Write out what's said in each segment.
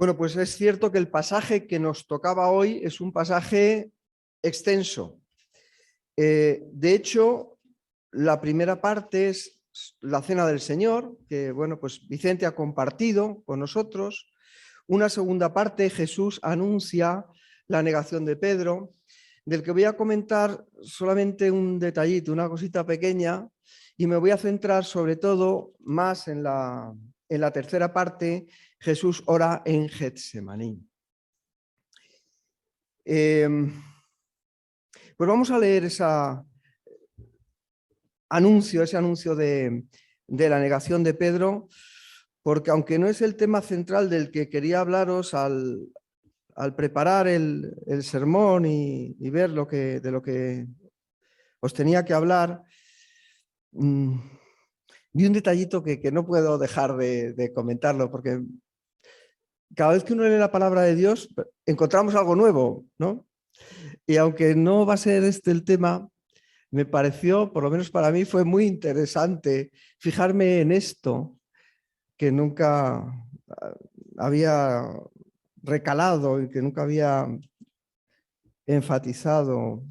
Bueno, pues es cierto que el pasaje que nos tocaba hoy es un pasaje extenso. De hecho, la primera parte es la Cena del Señor, que bueno, pues Vicente ha compartido con nosotros. Una segunda parte, Jesús anuncia la negación de Pedro, del que voy a comentar solamente un detallito, una cosita pequeña, y me voy a centrar sobre todo más en la tercera parte. Jesús ora en Getsemaní. Pues vamos a leer ese anuncio de la negación de Pedro, porque aunque no es el tema central del que quería hablaros al preparar el sermón y ver de lo que os tenía que hablar, vi un detallito que no puedo dejar de comentarlo, porque cada vez que uno lee la palabra de Dios encontramos algo nuevo, ¿no? Y aunque no va a ser este el tema, me pareció, por lo menos para mí, fue muy interesante fijarme en esto que nunca había recalado y que nunca había enfatizado.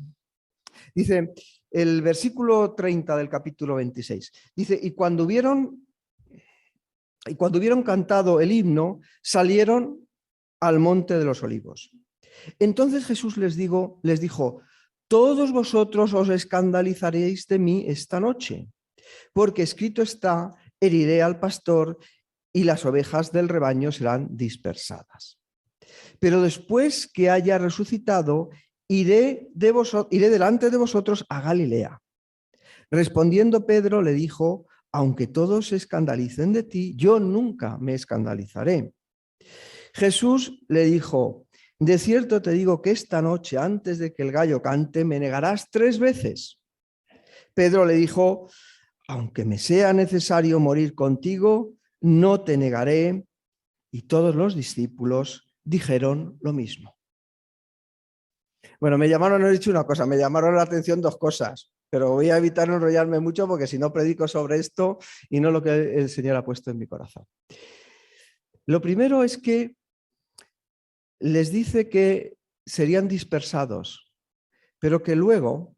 Dice el versículo 30 del capítulo 26, dice, y cuando hubieron cantado el himno, salieron al monte de los olivos. Entonces Jesús les dijo, todos vosotros os escandalizaréis de mí esta noche, porque escrito está, heriré al pastor y las ovejas del rebaño serán dispersadas. Pero después que haya resucitado, iré delante de vosotros a Galilea. Respondiendo Pedro le dijo, aunque todos se escandalicen de ti, yo nunca me escandalizaré. Jesús le dijo, de cierto te digo que esta noche, antes de que el gallo cante, me negarás 3 veces. Pedro le dijo, aunque me sea necesario morir contigo, no te negaré. Y todos los discípulos dijeron lo mismo. Bueno, me llamaron la atención 2 cosas, pero voy a evitar enrollarme mucho porque si no predico sobre esto y no lo que el Señor ha puesto en mi corazón. Lo primero es que les dice que serían dispersados, pero que luego,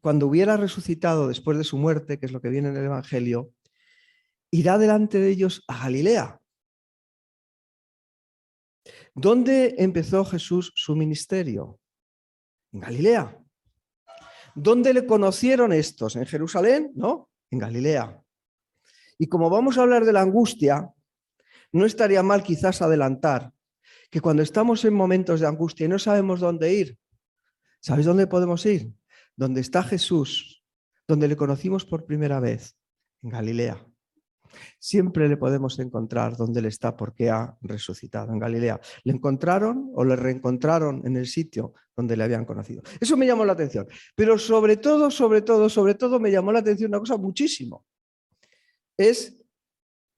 cuando hubiera resucitado después de su muerte, que es lo que viene en el Evangelio, irá delante de ellos a Galilea. ¿Dónde empezó Jesús su ministerio? En Galilea. ¿Dónde le conocieron estos? ¿En Jerusalén? No, en Galilea. Y como vamos a hablar de la angustia, no estaría mal quizás adelantar que cuando estamos en momentos de angustia y no sabemos dónde ir, ¿sabéis dónde podemos ir? Donde está Jesús, donde le conocimos por primera vez, en Galilea. Siempre le podemos encontrar donde Él está porque ha resucitado, en Galilea. Le encontraron o le reencontraron en el sitio donde le habían conocido. Eso me llamó la atención. Pero sobre todo me llamó la atención una cosa muchísimo. Es,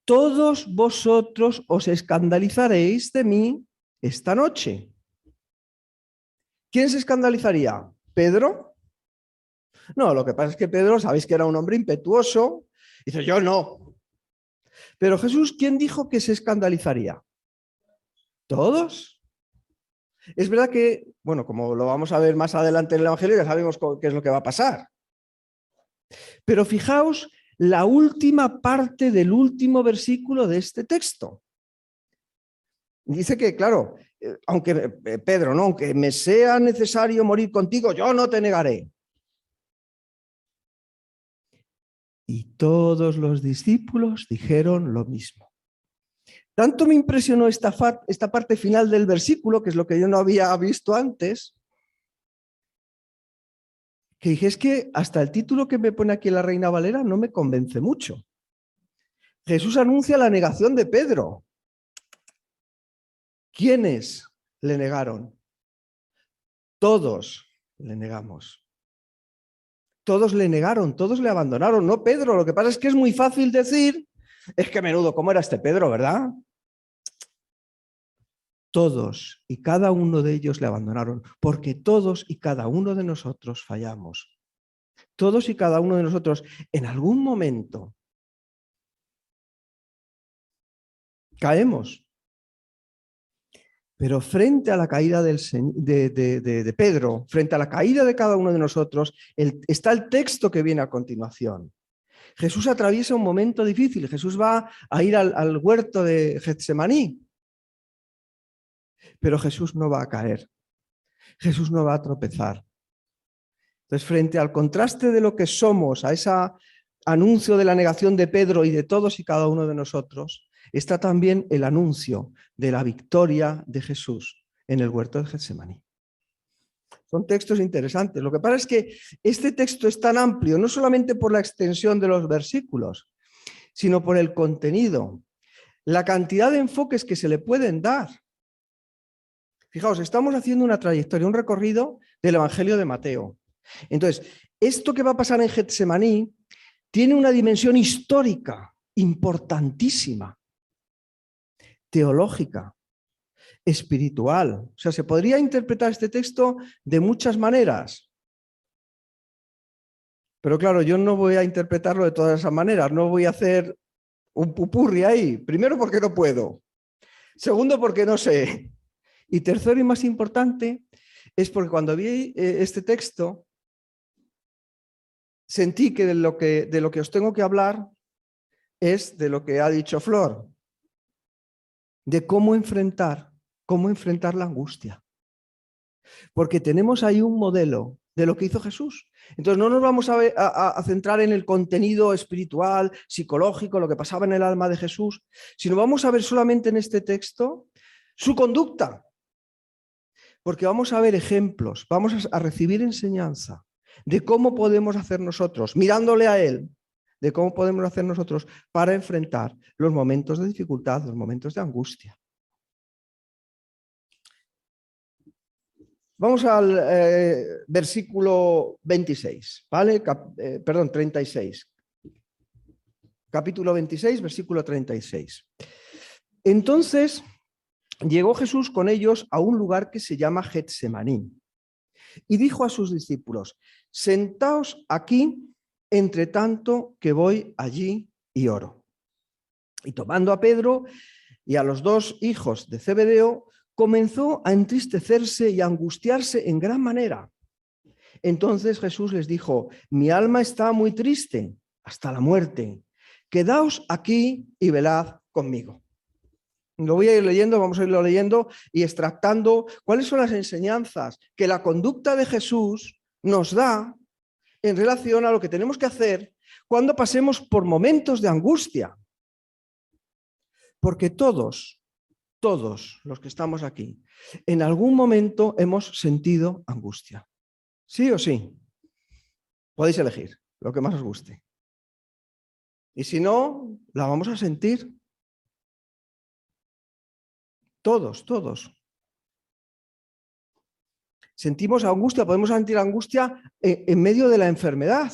todos vosotros os escandalizaréis de mí esta noche. ¿Quién se escandalizaría? ¿Pedro? No, lo que pasa es que Pedro, sabéis que era un hombre impetuoso. Dice, yo no. Pero Jesús, ¿quién dijo que se escandalizaría? ¿Todos? Es verdad que, bueno, como lo vamos a ver más adelante en el Evangelio, ya sabemos qué es lo que va a pasar. Pero fijaos la última parte del último versículo de este texto. Dice que, claro, aunque Pedro, no, aunque me sea necesario morir contigo, yo no te negaré. Y todos los discípulos dijeron lo mismo. Tanto me impresionó esta parte final del versículo, que es lo que yo no había visto antes, que dije, es que hasta el título que me pone aquí la Reina Valera no me convence mucho. Jesús anuncia la negación de Pedro. ¿Quiénes le negaron? Todos le negamos. Todos le negaron, todos le abandonaron, no Pedro. Lo que pasa es que es muy fácil decir, es que menudo, ¿cómo era este Pedro, verdad? Todos y cada uno de ellos le abandonaron, porque todos y cada uno de nosotros fallamos. Todos y cada uno de nosotros en algún momento caemos. Pero frente a la caída de Pedro, frente a la caída de cada uno de nosotros, está el texto que viene a continuación. Jesús atraviesa un momento difícil. Jesús va a ir al huerto de Getsemaní. Pero Jesús no va a caer. Jesús no va a tropezar. Entonces, frente al contraste de lo que somos, a ese anuncio de la negación de Pedro y de todos y cada uno de nosotros, está también el anuncio de la victoria de Jesús en el huerto de Getsemaní. Son textos interesantes. Lo que pasa es que este texto es tan amplio, no solamente por la extensión de los versículos, sino por el contenido, la cantidad de enfoques que se le pueden dar. Fijaos, estamos haciendo una trayectoria, un recorrido del Evangelio de Mateo. Entonces, esto que va a pasar en Getsemaní tiene una dimensión histórica importantísima, teológica, espiritual. O sea, se podría interpretar este texto de muchas maneras. Pero claro, yo no voy a interpretarlo de todas esas maneras, no voy a hacer un pupurri ahí. Primero, porque no puedo. Segundo, porque no sé. Y tercero y más importante, es porque cuando vi este texto, sentí que de lo que os tengo que hablar es de lo que ha dicho Flor, de cómo enfrentar la angustia. Porque tenemos ahí un modelo de lo que hizo Jesús. Entonces no nos vamos a centrar en el contenido espiritual, psicológico, lo que pasaba en el alma de Jesús, sino vamos a ver solamente en este texto su conducta. Porque vamos a ver ejemplos, vamos a recibir enseñanza de cómo podemos hacer nosotros, mirándole a Él, de cómo podemos hacer nosotros para enfrentar los momentos de dificultad, los momentos de angustia. Vamos al versículo 26, ¿vale? 36. Capítulo 26, versículo 36. Entonces llegó Jesús con ellos a un lugar que se llama Getsemaní y dijo a sus discípulos: sentaos aquí, entre tanto que voy allí y oro. Y tomando a Pedro y a los dos hijos de Zebedeo, comenzó a entristecerse y a angustiarse en gran manera. Entonces Jesús les dijo: mi alma está muy triste hasta la muerte. Quedaos aquí y velad conmigo. Lo voy a ir leyendo, vamos a irlo leyendo y extractando cuáles son las enseñanzas que la conducta de Jesús nos da en relación a lo que tenemos que hacer cuando pasemos por momentos de angustia. Porque todos los que estamos aquí, en algún momento hemos sentido angustia. ¿Sí o sí? Podéis elegir lo que más os guste. Y si no, la vamos a sentir. Todos. Sentimos angustia, podemos sentir angustia en medio de la enfermedad.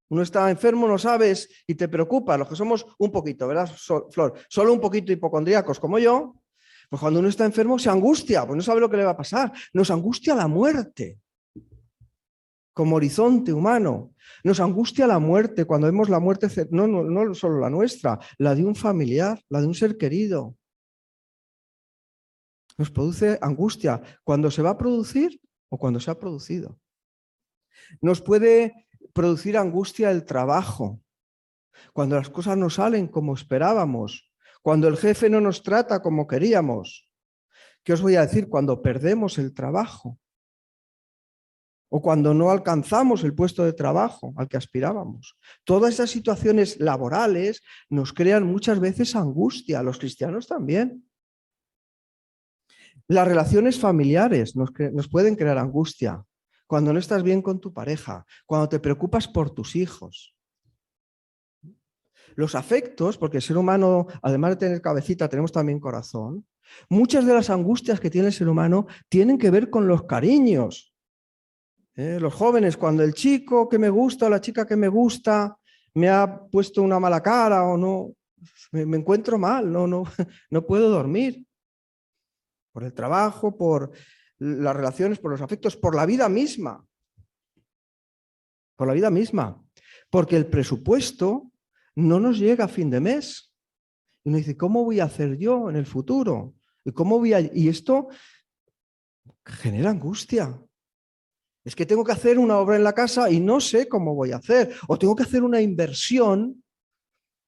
Uno está enfermo, no sabes y te preocupa. Los que somos un poquito, ¿verdad, Flor? Solo un poquito hipocondríacos como yo, pues cuando uno está enfermo se angustia, pues no sabe lo que le va a pasar. Nos angustia la muerte como horizonte humano. Nos angustia la muerte cuando vemos la muerte, no solo la nuestra, la de un familiar, la de un ser querido. Nos produce angustia cuando se va a producir o cuando se ha producido. Nos puede producir angustia el trabajo, cuando las cosas no salen como esperábamos, cuando el jefe no nos trata como queríamos. ¿Qué os voy a decir? Cuando perdemos el trabajo o cuando no alcanzamos el puesto de trabajo al que aspirábamos. Todas esas situaciones laborales nos crean muchas veces angustia, a los cristianos también. Las relaciones familiares nos pueden crear angustia. Cuando no estás bien con tu pareja, cuando te preocupas por tus hijos. Los afectos, porque el ser humano, además de tener cabecita, tenemos también corazón. Muchas de las angustias que tiene el ser humano tienen que ver con los cariños. Los jóvenes, cuando el chico que me gusta o la chica que me gusta me ha puesto una mala cara o no, me encuentro mal, no puedo dormir. Por el trabajo, por las relaciones, por los afectos, por la vida misma. Por la vida misma. Porque el presupuesto no nos llega a fin de mes. Y uno dice, ¿cómo voy a hacer yo en el futuro? Y esto genera angustia. Es que tengo que hacer una obra en la casa y no sé cómo voy a hacer. O tengo que hacer una inversión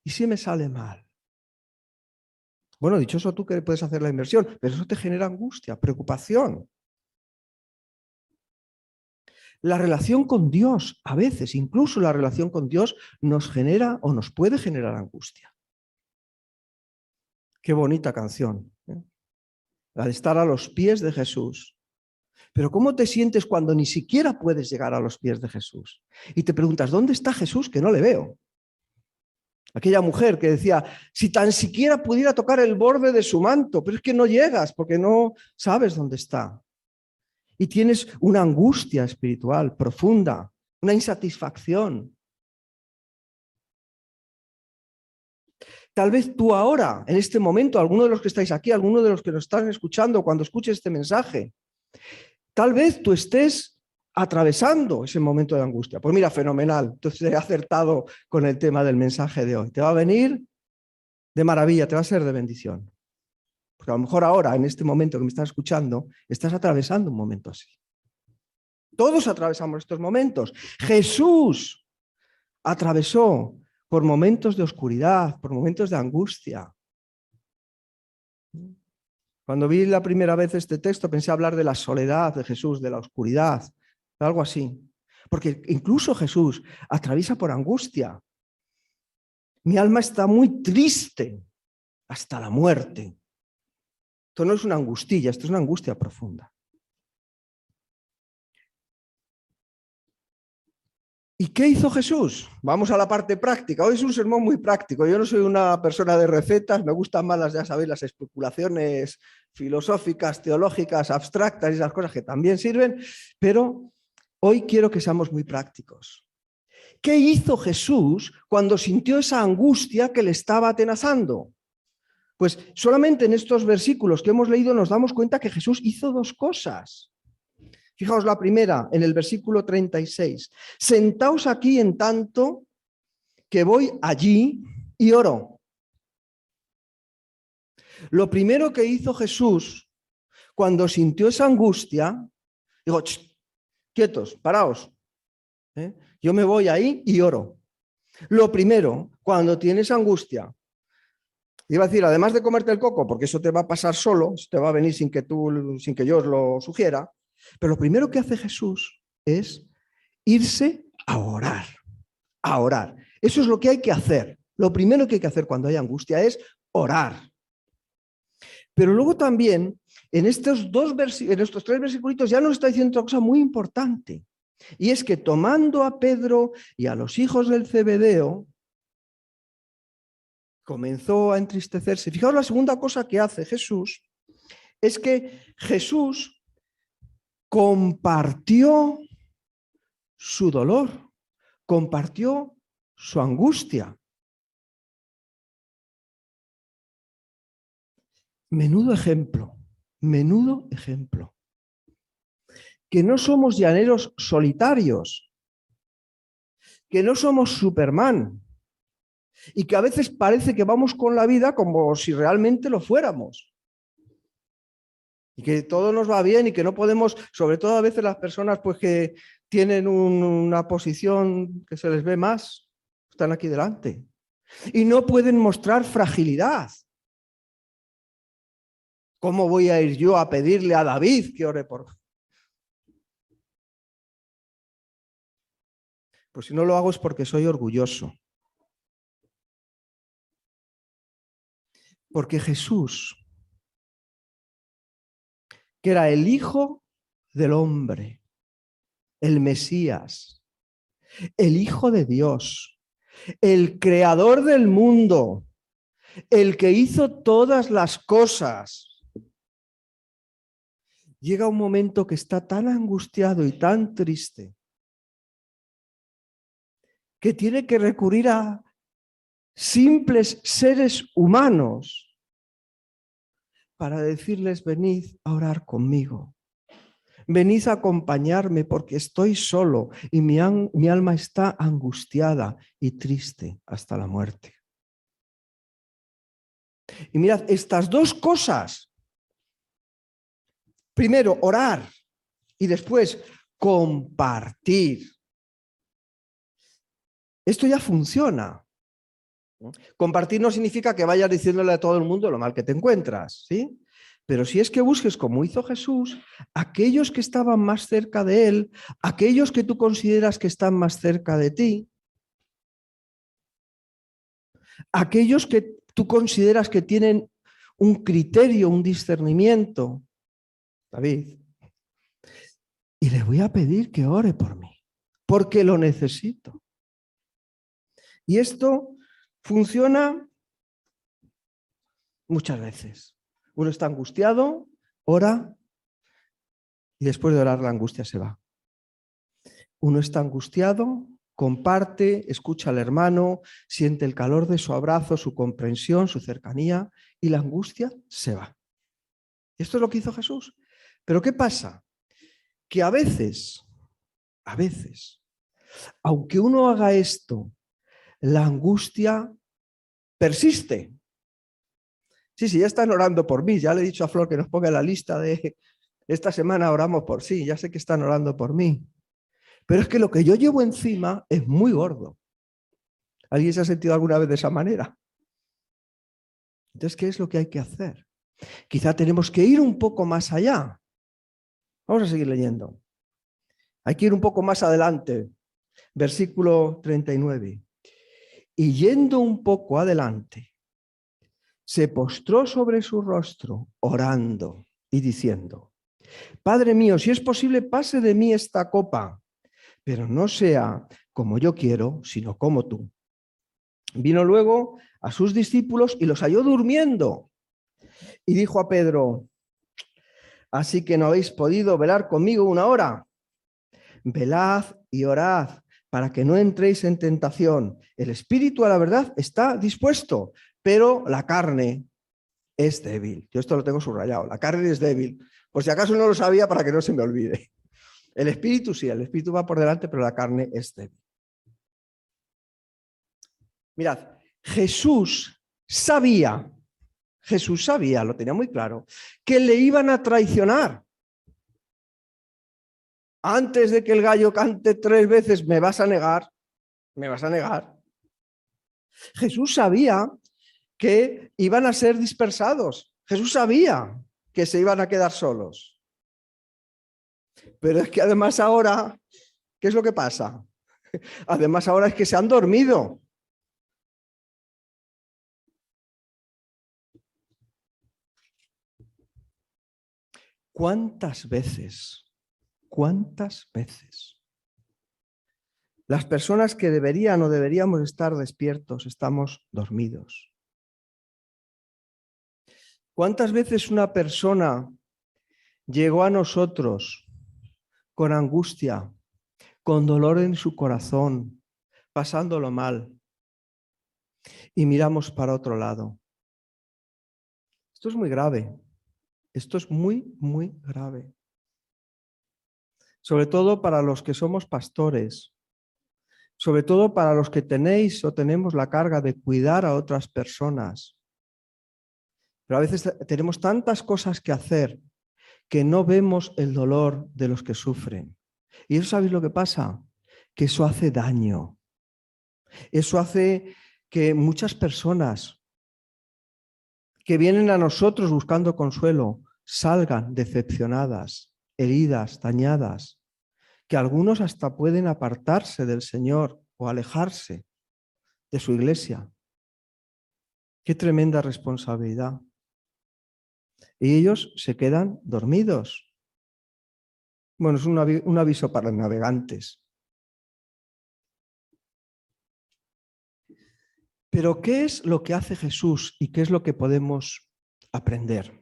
y si me sale mal. Bueno, dichoso tú que puedes hacer la inversión, pero eso te genera angustia, preocupación. La relación con Dios, a veces, incluso la relación con Dios, nos genera o nos puede generar angustia. Qué bonita canción, ¿eh? La de estar a los pies de Jesús. Pero ¿cómo te sientes cuando ni siquiera puedes llegar a los pies de Jesús? Y te preguntas, ¿dónde está Jesús? Que no le veo. Aquella mujer que decía, si tan siquiera pudiera tocar el borde de su manto, pero es que no llegas porque no sabes dónde está. Y tienes una angustia espiritual profunda, una insatisfacción. Tal vez tú ahora, en este momento, alguno de los que estáis aquí, alguno de los que nos están escuchando cuando escuches este mensaje, tal vez tú estés atravesando ese momento de angustia. Pues mira, fenomenal. Entonces he acertado con el tema del mensaje de hoy. Te va a venir de maravilla, te va a ser de bendición. Porque a lo mejor ahora, en este momento que me estás escuchando, estás atravesando un momento así. Todos atravesamos estos momentos. Jesús atravesó por momentos de oscuridad, por momentos de angustia. Cuando vi la primera vez este texto pensé hablar de la soledad de Jesús, de la oscuridad, algo así. Porque incluso Jesús atraviesa por angustia. Mi alma está muy triste hasta la muerte. Esto no es una angustilla, esto es una angustia profunda. ¿Y qué hizo Jesús? Vamos a la parte práctica. Hoy es un sermón muy práctico. Yo no soy una persona de recetas, me gustan más ya sabéis, las especulaciones filosóficas, teológicas, abstractas y esas cosas que también sirven, pero hoy quiero que seamos muy prácticos. ¿Qué hizo Jesús cuando sintió esa angustia que le estaba atenazando? Pues solamente en estos versículos que hemos leído nos damos cuenta que Jesús hizo dos cosas. Fijaos la primera, en el versículo 36. Sentaos aquí en tanto que voy allí y oro. Lo primero que hizo Jesús cuando sintió esa angustia, dijo, quietos, paraos. Yo me voy ahí y oro. Lo primero, cuando tienes angustia, iba a decir, además de comerte el coco, porque eso te va a pasar solo, te va a venir sin que yo os lo sugiera, pero lo primero que hace Jesús es irse a orar, a orar. Eso es lo que hay que hacer. Lo primero que hay que hacer cuando hay angustia es orar. Pero luego también, en estos tres versículos ya nos está diciendo otra cosa muy importante. Y es que tomando a Pedro y a los hijos del Zebedeo, comenzó a entristecerse. Fijaos, la segunda cosa que hace Jesús es que Jesús compartió su dolor, compartió su angustia. Menudo ejemplo, menudo ejemplo. Que no somos llaneros solitarios, que no somos Superman y que a veces parece que vamos con la vida como si realmente lo fuéramos. Y que todo nos va bien y que no podemos, sobre todo a veces las personas pues que tienen una posición que se les ve más, están aquí delante. Y no pueden mostrar fragilidad. ¿Cómo voy a ir yo a pedirle a David que ore por? Pues si no lo hago es porque soy orgulloso. Porque Jesús, que era el Hijo del Hombre, el Mesías, el Hijo de Dios, el Creador del mundo, el que hizo todas las cosas, llega un momento que está tan angustiado y tan triste que tiene que recurrir a simples seres humanos para decirles, venid a orar conmigo. Venid a acompañarme porque estoy solo y mi alma está angustiada y triste hasta la muerte. Y mirad, estas dos cosas, primero orar y después compartir, esto ya funciona. Compartir no significa que vayas diciéndole a todo el mundo lo mal que te encuentras, ¿sí? Pero si es que busques, como hizo Jesús, aquellos que estaban más cerca de él, aquellos que tú consideras que están más cerca de ti, aquellos que tú consideras que tienen un criterio, un discernimiento, David, y le voy a pedir que ore por mí, porque lo necesito. Y esto funciona muchas veces. Uno está angustiado, ora, y después de orar la angustia se va. Uno está angustiado, comparte, escucha al hermano, siente el calor de su abrazo, su comprensión, su cercanía, y la angustia se va. Esto es lo que hizo Jesús. Pero ¿qué pasa? Que a veces, aunque uno haga esto, la angustia persiste. Sí, ya están orando por mí, ya le he dicho a Flor que nos ponga en la lista de esta semana oramos por sí, ya sé que están orando por mí. Pero es que lo que yo llevo encima es muy gordo. ¿Alguien se ha sentido alguna vez de esa manera? Entonces, ¿qué es lo que hay que hacer? Quizá tenemos que ir un poco más allá. Vamos a seguir leyendo. Hay que ir un poco más adelante. Versículo 39. Y yendo un poco adelante, se postró sobre su rostro, orando y diciendo: Padre mío, si es posible, pase de mí esta copa, pero no sea como yo quiero, sino como tú. Vino luego a sus discípulos y los halló durmiendo. Y dijo a Pedro: ¿Así que no habéis podido velar conmigo una hora? Velad y orad para que no entréis en tentación. El espíritu, a la verdad, está dispuesto, pero la carne es débil. Yo esto lo tengo subrayado. La carne es débil. Por si acaso no lo sabía, para que no se me olvide. El espíritu sí, el espíritu va por delante, pero la carne es débil. Mirad, Jesús sabía, lo tenía muy claro, que le iban a traicionar. Antes de que el gallo cante 3 veces, me vas a negar. Jesús sabía que iban a ser dispersados. Jesús sabía que se iban a quedar solos. Pero es que además ahora, ¿qué es lo que pasa? Además ahora es que se han dormido. ¿Cuántas veces las personas que deberían o deberíamos estar despiertos estamos dormidos? ¿Cuántas veces una persona llegó a nosotros con angustia, con dolor en su corazón, pasándolo mal, y miramos para otro lado? Esto es muy grave. Esto es muy, muy grave. Sobre todo para los que somos pastores, sobre todo para los que tenéis o tenemos la carga de cuidar a otras personas. Pero a veces tenemos tantas cosas que hacer que no vemos el dolor de los que sufren. ¿Y eso sabéis lo que pasa? Que eso hace daño. Eso hace que muchas personas que vienen a nosotros buscando consuelo salgan decepcionadas, heridas, dañadas, que algunos hasta pueden apartarse del Señor o alejarse de su iglesia. Qué tremenda responsabilidad. Y ellos se quedan dormidos. Bueno, es un aviso para los navegantes. Pero ¿qué es lo que hace Jesús y qué es lo que podemos aprender?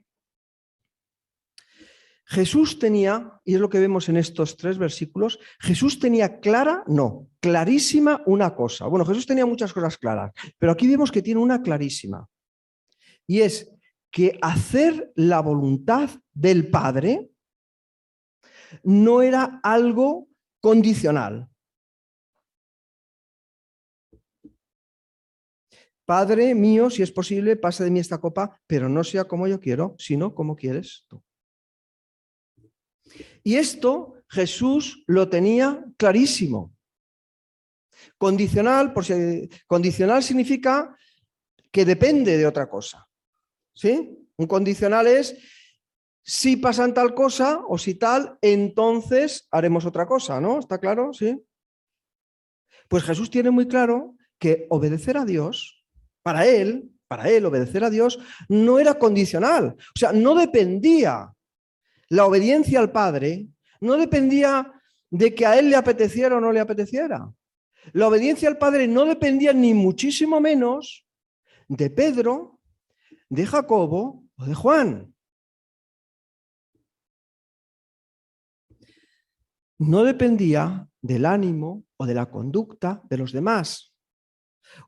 Jesús tenía, y es lo que vemos en estos 3 versículos, Jesús tenía clarísima una cosa. Bueno, Jesús tenía muchas cosas claras, pero aquí vemos que tiene una clarísima. Y es que hacer la voluntad del Padre no era algo condicional. Padre mío, si es posible, pase de mí esta copa, pero no sea como yo quiero, sino como quieres tú. Y esto Jesús lo tenía clarísimo. Condicional, condicional significa que depende de otra cosa. ¿Sí? Un condicional es si pasan tal cosa o si tal, entonces haremos otra cosa, ¿no? ¿Está claro? ¿Sí? Pues Jesús tiene muy claro que obedecer a Dios, para él, obedecer a Dios no era condicional. O sea, no dependía la obediencia al Padre, no dependía de que a él le apeteciera o no le apeteciera. La obediencia al Padre no dependía ni muchísimo menos de Pedro, de Jacobo o de Juan. No dependía del ánimo o de la conducta de los demás.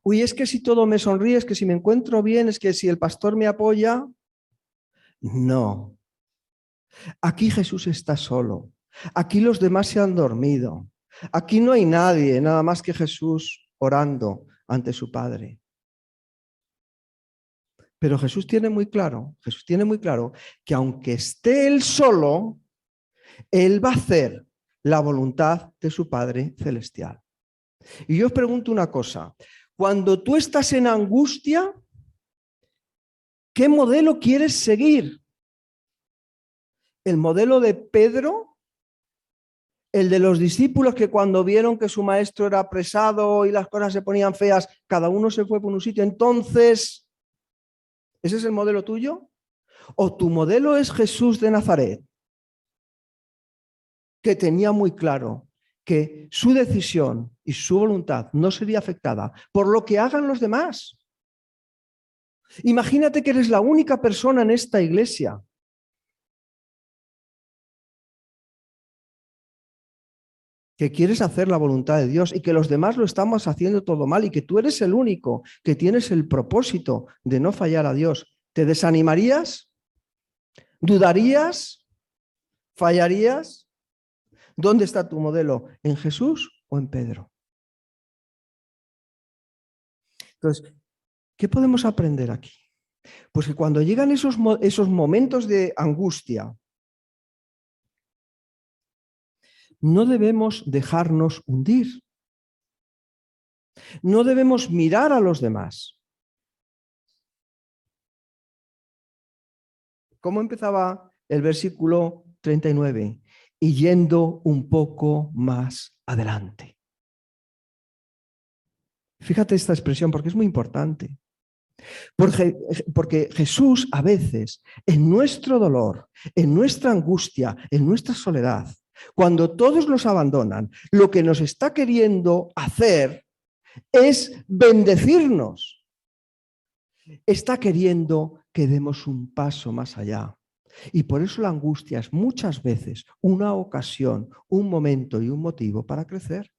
Uy, es que si todo me sonríe, es que si me encuentro bien, es que si el pastor me apoya. No. Aquí Jesús está solo. Aquí los demás se han dormido. Aquí no hay nadie, nada más que Jesús orando ante su Padre. Pero Jesús tiene muy claro que aunque esté él solo, él va a hacer la voluntad de su Padre celestial. Y yo os pregunto una cosa, cuando tú estás en angustia, ¿qué modelo quieres seguir? ¿El modelo de Pedro? ¿El de los discípulos que cuando vieron que su maestro era apresado y las cosas se ponían feas, cada uno se fue por un sitio? Entonces, ¿ese es el modelo tuyo? ¿O tu modelo es Jesús de Nazaret, que tenía muy claro que su decisión y su voluntad no sería afectada por lo que hagan los demás? Imagínate que eres la única persona en esta iglesia que quieres hacer la voluntad de Dios y que los demás lo estamos haciendo todo mal y que tú eres el único que tienes el propósito de no fallar a Dios. ¿Te desanimarías? ¿Dudarías? ¿Fallarías? ¿Dónde está tu modelo? ¿En Jesús o en Pedro? Entonces, ¿qué podemos aprender aquí? Pues que cuando llegan esos momentos de angustia, no debemos dejarnos hundir. No debemos mirar a los demás. ¿Cómo empezaba el versículo 39? Y yendo un poco más adelante. Fíjate esta expresión porque es muy importante. Porque Jesús a veces, en nuestro dolor, en nuestra angustia, en nuestra soledad, cuando todos nos abandonan, lo que nos está queriendo hacer es bendecirnos. Está queriendo que demos un paso más allá. Y por eso la angustia es muchas veces una ocasión, un momento y un motivo para crecer.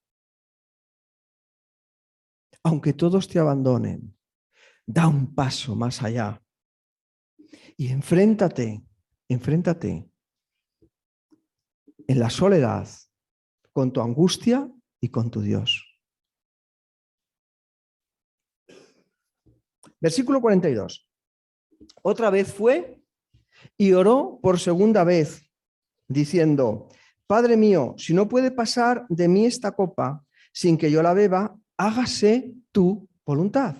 Aunque todos te abandonen, da un paso más allá y enfréntate en la soledad con tu angustia y con tu Dios. Versículo 42. Otra vez fue y oró por segunda vez, diciendo: Padre mío, si no puede pasar de mí esta copa sin que yo la beba, hágase tu voluntad.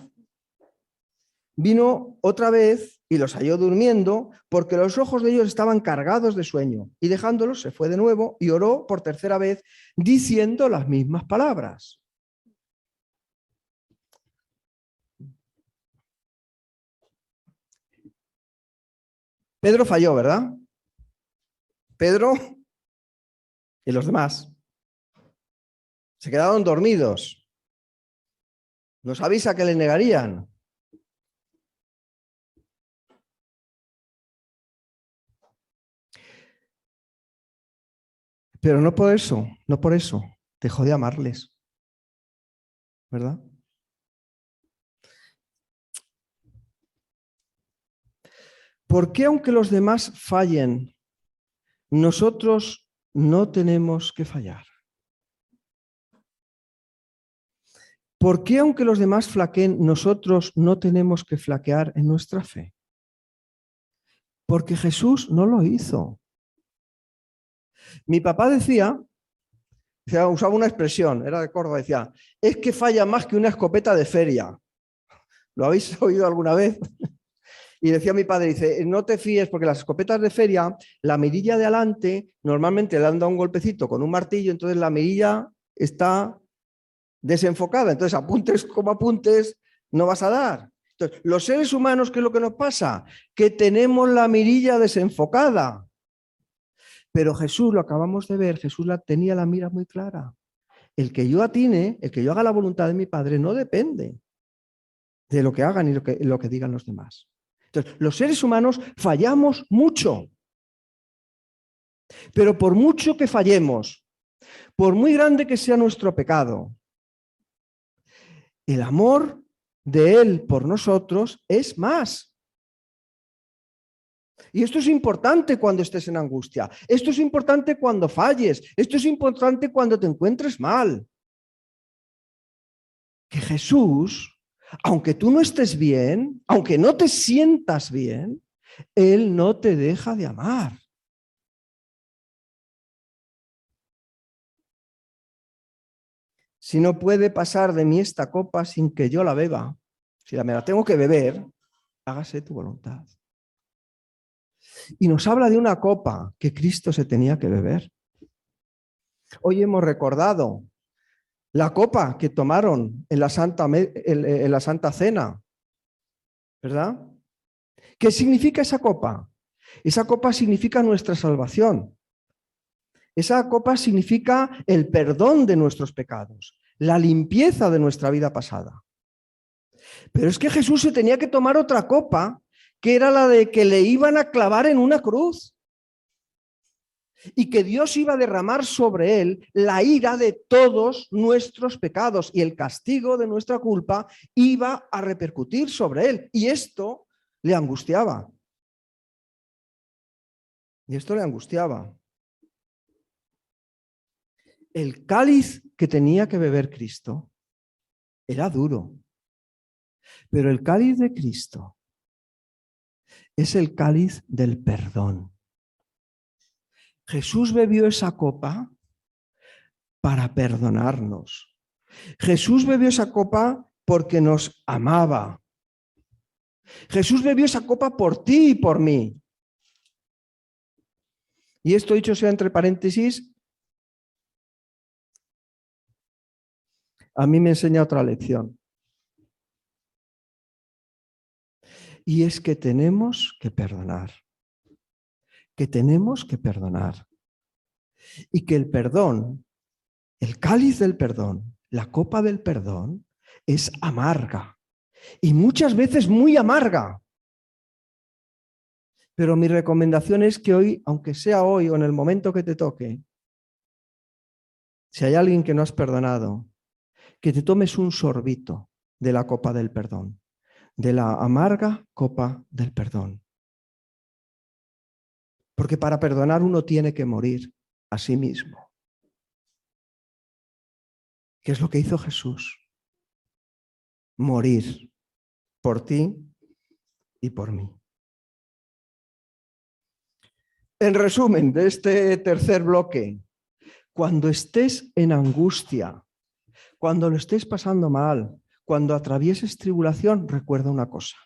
Vino otra vez y los halló durmiendo, porque los ojos de ellos estaban cargados de sueño. Y dejándolos, se fue de nuevo y oró por tercera vez, diciendo las mismas palabras. Pedro falló, ¿verdad? Pedro y los demás se quedaron dormidos. Nos avisa que le negarían. Pero no por eso dejó de amarles, ¿verdad? ¿Por qué aunque los demás fallen, nosotros no tenemos que fallar? ¿Por qué aunque los demás flaqueen, nosotros no tenemos que flaquear en nuestra fe? Porque Jesús no lo hizo. Mi papá decía, usaba una expresión, era de Córdoba, decía, es que falla más que una escopeta de feria. ¿Lo habéis oído alguna vez? Y decía mi padre, dice, no te fíes porque las escopetas de feria, la mirilla de adelante, normalmente le han dado un golpecito con un martillo, entonces la mirilla está desenfocada. Entonces, apuntes como apuntes, no vas a dar. Entonces, los seres humanos, ¿qué es lo que nos pasa? Que tenemos la mirilla desenfocada. Pero Jesús, lo acabamos de ver, Jesús tenía la mira muy clara. El que yo atine, el que yo haga la voluntad de mi Padre, no depende de lo que hagan y lo que digan los demás. Entonces, los seres humanos fallamos mucho. Pero por mucho que fallemos, por muy grande que sea nuestro pecado, el amor de Él por nosotros es más. Y esto es importante cuando estés en angustia. Esto es importante cuando falles. Esto es importante cuando te encuentres mal. Que Jesús, aunque tú no estés bien, aunque no te sientas bien, Él no te deja de amar. Si no puede pasar de mí esta copa sin que yo la beba, si me la tengo que beber, hágase tu voluntad. Y nos habla de una copa que Cristo se tenía que beber. Hoy hemos recordado la copa que tomaron en la Santa Cena, ¿verdad? ¿Qué significa esa copa? Esa copa significa nuestra salvación. Esa copa significa el perdón de nuestros pecados, la limpieza de nuestra vida pasada. Pero es que Jesús se tenía que tomar otra copa, que era la de que le iban a clavar en una cruz. Y que Dios iba a derramar sobre él la ira de todos nuestros pecados y el castigo de nuestra culpa iba a repercutir sobre él. Y esto le angustiaba. El cáliz que tenía que beber Cristo era duro, pero el cáliz de Cristo es el cáliz del perdón. Jesús bebió esa copa para perdonarnos. Jesús bebió esa copa porque nos amaba. Jesús bebió esa copa por ti y por mí. Y esto dicho sea entre paréntesis, a mí me enseña otra lección. Y es que tenemos que perdonar. Que tenemos que perdonar. Y que el perdón, el cáliz del perdón, la copa del perdón, es amarga. Y muchas veces muy amarga. Pero mi recomendación es que hoy, aunque sea hoy o en el momento que te toque, si hay alguien que no has perdonado, que te tomes un sorbito de la copa del perdón, de la amarga copa del perdón. Porque para perdonar uno tiene que morir a sí mismo. ¿Qué es lo que hizo Jesús? Morir por ti y por mí. En resumen de este tercer bloque, cuando estés en angustia, cuando lo estés pasando mal, cuando atravieses tribulación, recuerda una cosa,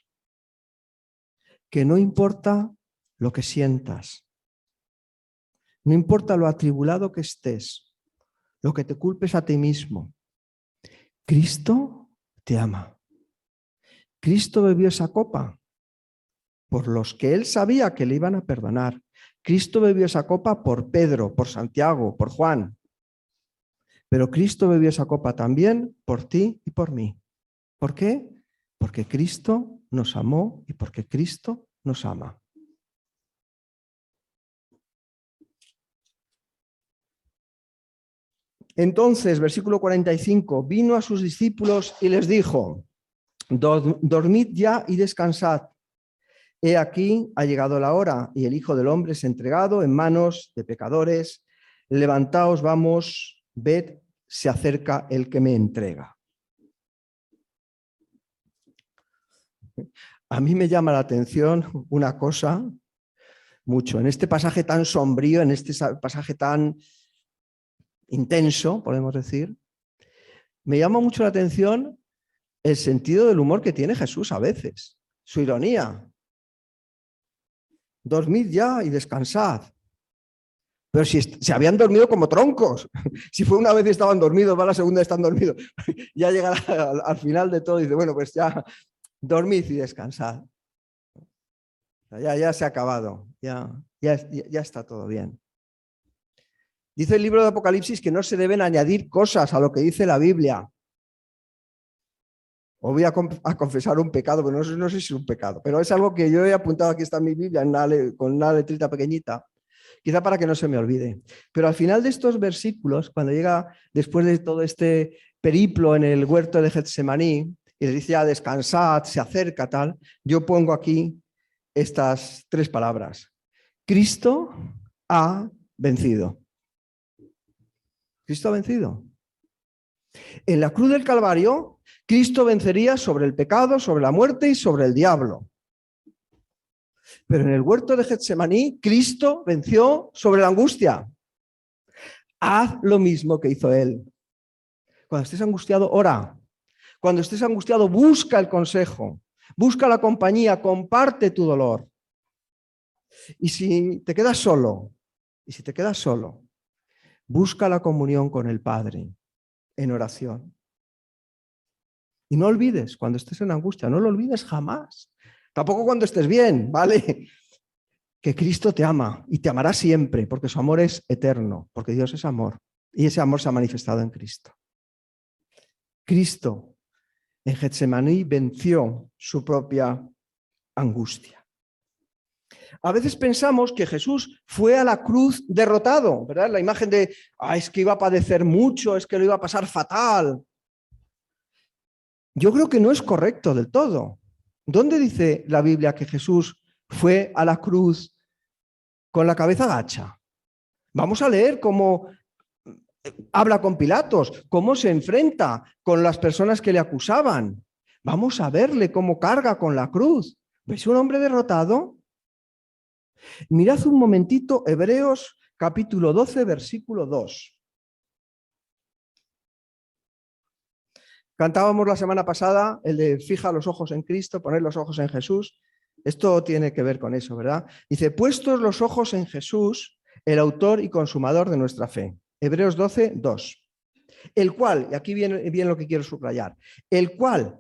que no importa lo que sientas, no importa lo atribulado que estés, lo que te culpes a ti mismo, Cristo te ama. Cristo bebió esa copa por los que él sabía que le iban a perdonar. Cristo bebió esa copa por Pedro, por Santiago, por Juan. Pero Cristo bebió esa copa también por ti y por mí. ¿Por qué? Porque Cristo nos amó y porque Cristo nos ama. Entonces, versículo 45, vino a sus discípulos y les dijo, dormid ya y descansad. He aquí, ha llegado la hora y el Hijo del Hombre es entregado en manos de pecadores. Levantaos, vamos, ved, se acerca el que me entrega. A mí me llama la atención una cosa mucho. En este pasaje tan sombrío, en este pasaje tan intenso, podemos decir, me llama mucho la atención el sentido del humor que tiene Jesús a veces, su ironía. Dormid ya y descansad. Pero si se habían dormido como troncos, si fue una vez y estaban dormidos, va la segunda y están dormidos, ya llegará al final de todo y dice, bueno, pues ya dormid y descansad. Ya se ha acabado, ya está todo bien. Dice el libro de Apocalipsis que no se deben añadir cosas a lo que dice la Biblia. Os voy a confesar un pecado, pero no sé si es un pecado, pero es algo que yo he apuntado, aquí está en mi Biblia, con una letrita pequeñita, quizá para que no se me olvide. Pero al final de estos versículos, cuando llega después de todo este periplo en el huerto de Getsemaní, y le dice ya descansad, se acerca tal, yo pongo aquí estas 3 palabras. Cristo ha vencido. Cristo ha vencido. En la cruz del Calvario, Cristo vencería sobre el pecado, sobre la muerte y sobre el diablo. Pero en el huerto de Getsemaní, Cristo venció sobre la angustia. Haz lo mismo que hizo Él. Cuando estés angustiado, ora. Cuando estés angustiado, busca el consejo, busca la compañía, comparte tu dolor. Y si te quedas solo, busca la comunión con el Padre en oración. Y no olvides, cuando estés en angustia, no lo olvides jamás. Tampoco cuando estés bien, ¿vale? Que Cristo te ama y te amará siempre, porque su amor es eterno, porque Dios es amor. Y ese amor se ha manifestado en Cristo. Cristo en Getsemaní venció su propia angustia. A veces pensamos que Jesús fue a la cruz derrotado, ¿verdad? La imagen de, es que iba a padecer mucho, es que lo iba a pasar fatal. Yo creo que no es correcto del todo. ¿Dónde dice la Biblia que Jesús fue a la cruz con la cabeza gacha? Vamos a leer cómo habla con Pilatos, cómo se enfrenta con las personas que le acusaban. Vamos a verle cómo carga con la cruz. ¿Ves un hombre derrotado? Mirad un momentito Hebreos capítulo 12, versículo 2. Cantábamos la semana pasada el de fija los ojos en Cristo, poner los ojos en Jesús. Esto tiene que ver con eso, ¿verdad? Dice, puestos los ojos en Jesús, el autor y consumador de nuestra fe. Hebreos 12, 2. El cual, y aquí viene lo que quiero subrayar, el cual,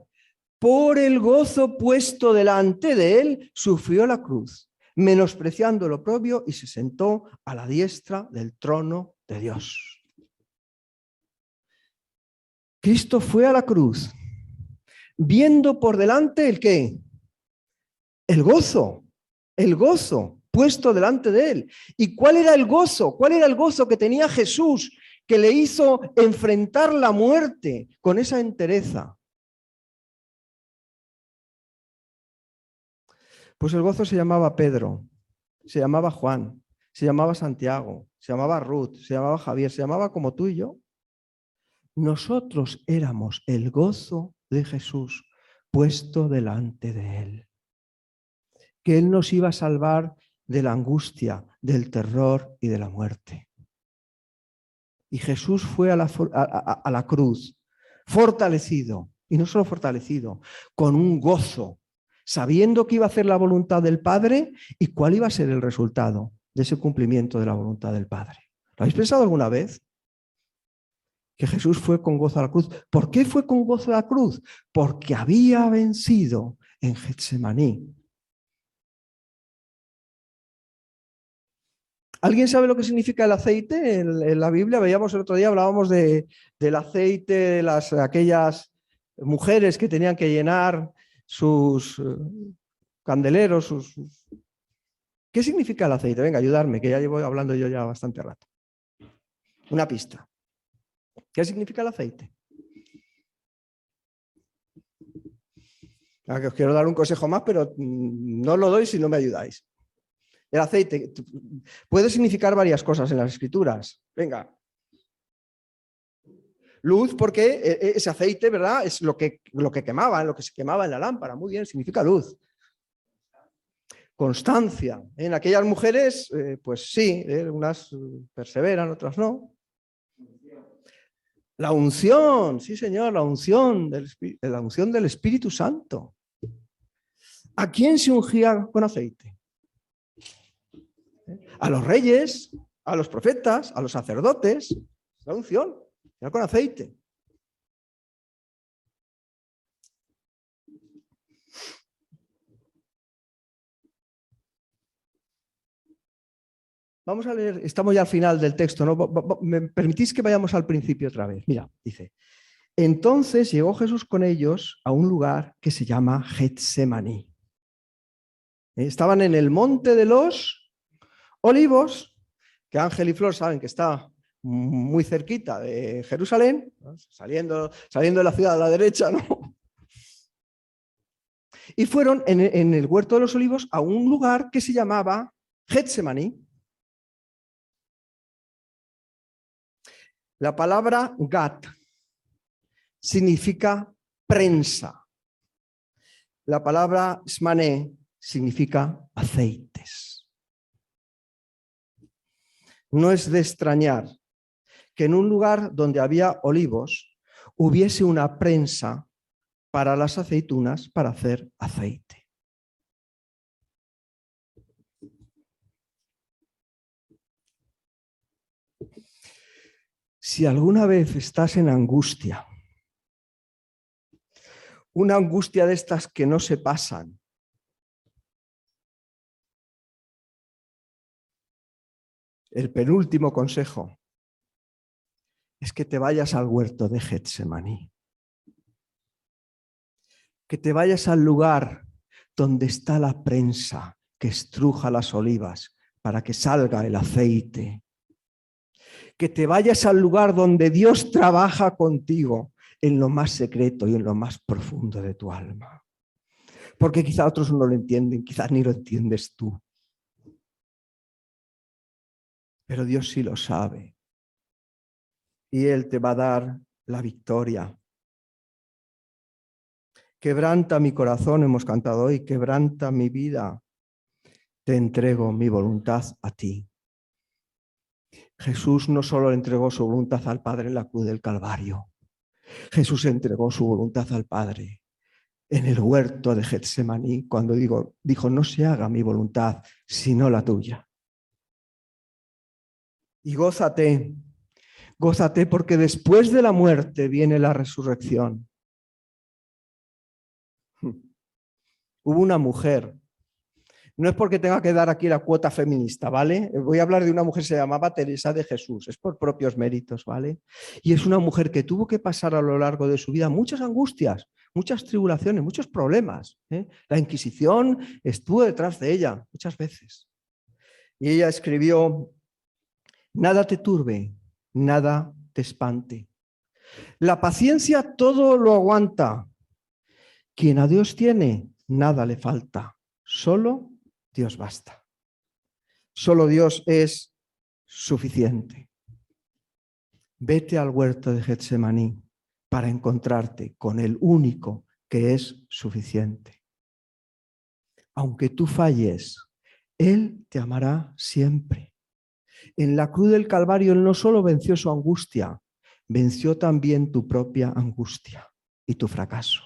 por el gozo puesto delante de él, sufrió la cruz, menospreciando lo propio y se sentó a la diestra del trono de Dios. Cristo fue a la cruz, viendo por delante el ¿qué? El gozo puesto delante de él. ¿Y cuál era el gozo? ¿Cuál era el gozo que tenía Jesús que le hizo enfrentar la muerte con esa entereza? Pues el gozo se llamaba Pedro, se llamaba Juan, se llamaba Santiago, se llamaba Ruth, se llamaba Javier, se llamaba como tú y yo. Nosotros éramos el gozo de Jesús puesto delante de él. Que él nos iba a salvar de la angustia, del terror y de la muerte. Y Jesús fue a la cruz fortalecido, y no solo fortalecido, con un gozo, sabiendo que iba a hacer la voluntad del Padre y cuál iba a ser el resultado de ese cumplimiento de la voluntad del Padre. ¿Lo habéis pensado alguna vez? Que Jesús fue con gozo a la cruz. ¿Por qué fue con gozo a la cruz? Porque había vencido en Getsemaní. ¿Alguien sabe lo que significa el aceite? En la Biblia veíamos el otro día, hablábamos del aceite de aquellas mujeres que tenían que llenar sus candeleros. ¿Qué significa el aceite? Venga, ayudarme, que ya llevo hablando yo ya bastante rato. Una pista. ¿Qué significa el aceite? Os quiero dar un consejo más, pero no lo doy si no me ayudáis. El aceite puede significar varias cosas en las Escrituras. Venga. Luz porque ese aceite, ¿verdad? Es lo que quemaba, lo que se quemaba en la lámpara. Muy bien, significa luz. Constancia. En aquellas mujeres, pues sí, unas perseveran, otras no. La unción, sí señor, la unción del Espíritu Santo. ¿A quién se ungía con aceite? A los reyes, a los profetas, a los sacerdotes. La unción, era con aceite. Vamos a leer, estamos ya al final del texto, ¿no? ¿Me permitís que vayamos al principio otra vez? Mira, dice, entonces llegó Jesús con ellos a un lugar que se llama Getsemaní. Estaban en el monte de los Olivos, que Ángel y Flor saben que está muy cerquita de Jerusalén, ¿no? saliendo de la ciudad a la derecha, ¿no? Y fueron en el huerto de los Olivos a un lugar que se llamaba Getsemaní. La palabra gat significa prensa. La palabra smané significa aceites. No es de extrañar que en un lugar donde había olivos hubiese una prensa para las aceitunas para hacer aceite. Si alguna vez estás en angustia, una angustia de estas que no se pasan, el penúltimo consejo es que te vayas al huerto de Getsemaní, que te vayas al lugar donde está la prensa que estruja las olivas para que salga el aceite, que te vayas al lugar donde Dios trabaja contigo en lo más secreto y en lo más profundo de tu alma. Porque quizá otros no lo entienden, quizás ni lo entiendes tú. Pero Dios sí lo sabe. Y Él te va a dar la victoria. Quebranta mi corazón, hemos cantado hoy, quebranta mi vida. Te entrego mi voluntad a ti. Jesús no solo le entregó su voluntad al Padre en la cruz del Calvario. Jesús entregó su voluntad al Padre en el huerto de Getsemaní, cuando dijo, no se haga mi voluntad, sino la tuya. Y gózate porque después de la muerte viene la resurrección. Hubo una mujer, no es porque tenga que dar aquí la cuota feminista, ¿vale? Voy a hablar de una mujer que se llamaba Teresa de Jesús, es por propios méritos, ¿vale? Y es una mujer que tuvo que pasar a lo largo de su vida muchas angustias, muchas tribulaciones, muchos problemas, ¿eh? La Inquisición estuvo detrás de ella muchas veces. Y ella escribió, nada te turbe, nada te espante. La paciencia todo lo aguanta. Quien a Dios tiene, nada le falta. Solo Dios basta. Solo Dios es suficiente. Vete al huerto de Getsemaní para encontrarte con el único que es suficiente. Aunque tú falles, Él te amará siempre. En la cruz del Calvario Él no solo venció su angustia, venció también tu propia angustia y tu fracaso.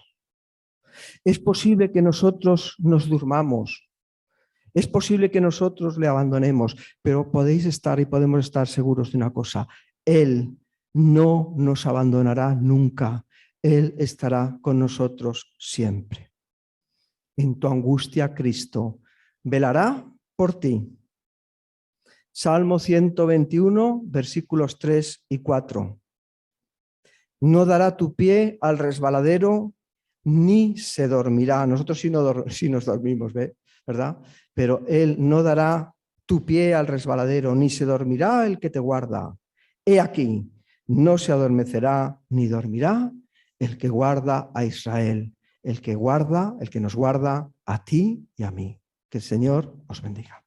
Es posible que nosotros nos durmamos, es posible que nosotros le abandonemos, pero podéis estar y podemos estar seguros de una cosa, Él no nos abandonará nunca, Él estará con nosotros siempre. En tu angustia, Cristo velará por ti. Salmo 121, versículos 3 y 4. No dará tu pie al resbaladero, ni se dormirá. Nosotros sí nos dormimos, ¿verdad? Pero Él no dará tu pie al resbaladero, ni se dormirá el que te guarda. He aquí, no se adormecerá ni dormirá el que guarda a Israel, el que nos guarda a ti y a mí. Que el Señor os bendiga.